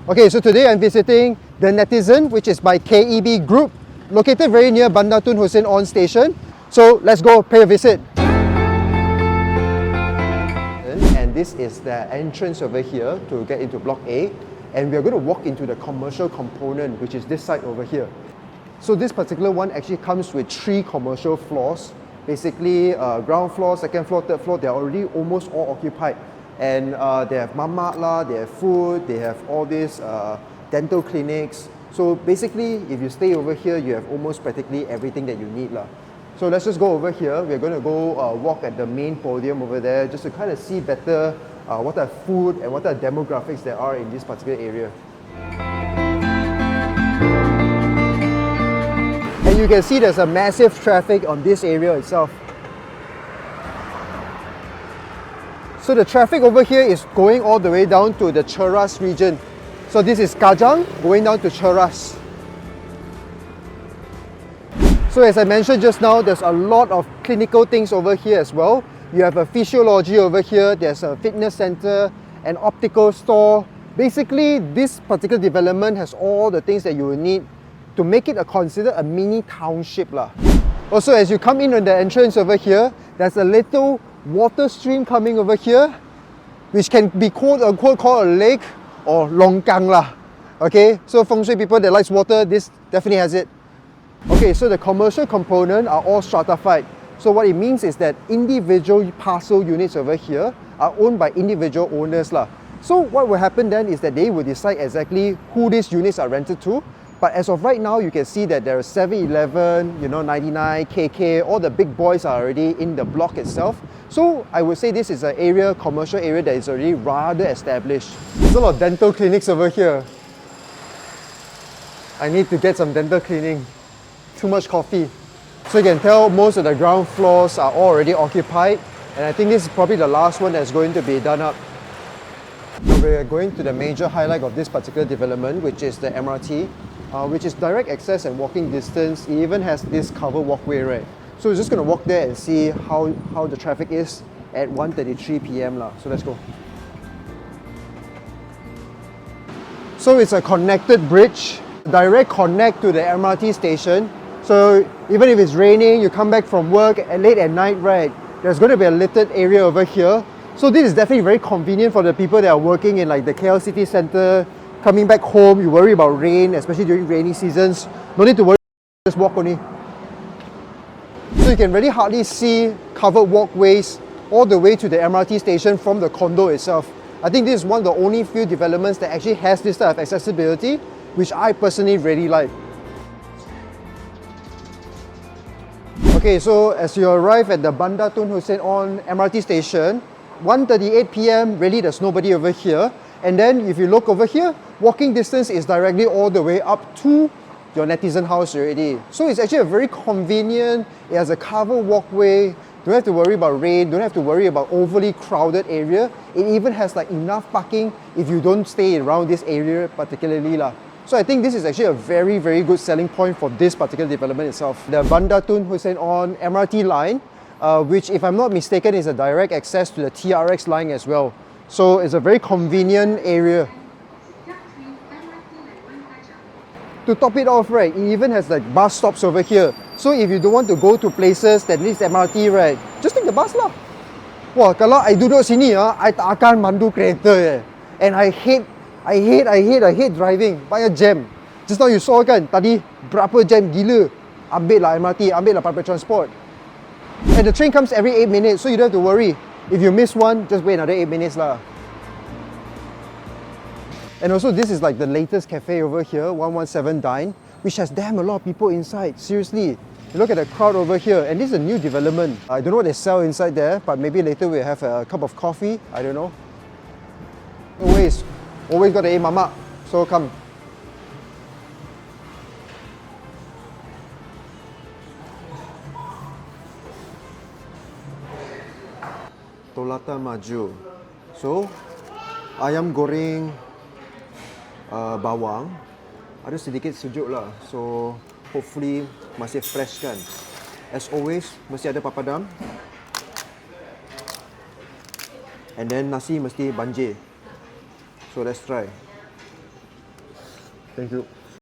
Okay, so today I'm visiting the Netizen, which is by KEB Group, located very near Bandar Tun Hussein Onn Station. So let's go pay a visit. And this is the entrance over here to get into Block A. And we are going to walk into the commercial component, which is this side over here. So this particular one actually comes with 3 commercial floors. Basically, ground floor, second floor, third floor, they're already almost all occupied. And they have mamak lah, they have food, they have all these dental clinics. So basically, if you stay over here, you have almost practically everything that you need lah. So let's just go over here. We're going to go walk at the main podium over there just to kind of see better what are food and what are demographics there are in this particular area. And you can see there's a massive traffic on this area itself. So the traffic over here is going all the way down to the Cheras region. So this is Kajang going down to Cheras. So as I mentioned just now, there's a lot of clinical things over here as well. You have a physiology over here, there's a fitness center, an optical store. Basically, this particular development has all the things that you will need to make it considered a mini township lah. Also, as you come in on the entrance over here, there's a little water stream coming over here, which can be called a lake or longkang lah. Okay, so feng shui people that likes water, this definitely has it. Okay, so the commercial component are all stratified. So what it means is that individual parcel units over here are owned by individual owners lah. So what will happen then is that they will decide exactly who these units are rented to. But as of right now, you can see that there are 7-Eleven, 99, KK, all the big boys are already in the block itself. So I would say this is an area, commercial area that is already rather established. There's a lot of dental clinics over here. I need to get some dental cleaning. Too much coffee. So you can tell most of the ground floors are already occupied. And I think this is probably the last one that's going to be done up. Now we're going to the major highlight of this particular development, which is the MRT. Which is direct access and walking distance. It even has this covered walkway, right? So we're just going to walk there and see how the traffic is at 1:33 p.m. lah. So let's go. So it's a connected bridge, direct connect to the MRT station. So even if it's raining, you come back from work late at night, right? There's going to be a littered area over here. So this is definitely very convenient for the people that are working in like the KL city centre. Coming back home, you worry about rain, especially during rainy seasons. No need to worry, just walk only. So you can really hardly see covered walkways all the way to the MRT station from the condo itself. I think this is one of the only few developments that actually has this type of accessibility, which I personally really like. Okay, so as you arrive at the Bandar Tun Hussein Onn MRT station, 1:38 p.m, really there's nobody over here. And then if you look over here, walking distance is directly all the way up to your Netizen house already. So it's actually a very convenient, it has a covered walkway, don't have to worry about rain, don't have to worry about overly crowded area. It even has like enough parking if you don't stay around this area particularly lah. So I think this is actually a very, very good selling point for this particular development itself. The Bandar Tun Hussein Onn MRT line, which if I'm not mistaken is a direct access to the TRX line as well. So it's a very convenient area. To top it off, right, it even has like bus stops over here. So if you don't want to go to places that needs MRT, right, just take the bus lah. Wah, kalau I duduk sini I tak akan mandu kereta eh. And I hate driving. Banyak jam. Just now you saw kan, tadi berapa jam gila. Ambil lah MRT, ambil lah public transport. And the train comes every 8 minutes, so you don't have to worry. If you miss one, just wait another 8 minutes lah. And also this is like the latest cafe over here, 117 Dine, which has damn a lot of people inside, seriously. You look at the crowd over here, and this is a new development. I don't know what they sell inside there, but maybe later we'll have a cup of coffee, I don't know. Always got to eat mama, so come. Tolata maju. So, ayam goreng bawang ada sedikit sejuk lah. So, hopefully masih fresh kan. As always, mesti ada papadam. And then nasi mesti banjir. So let's try. Thank you.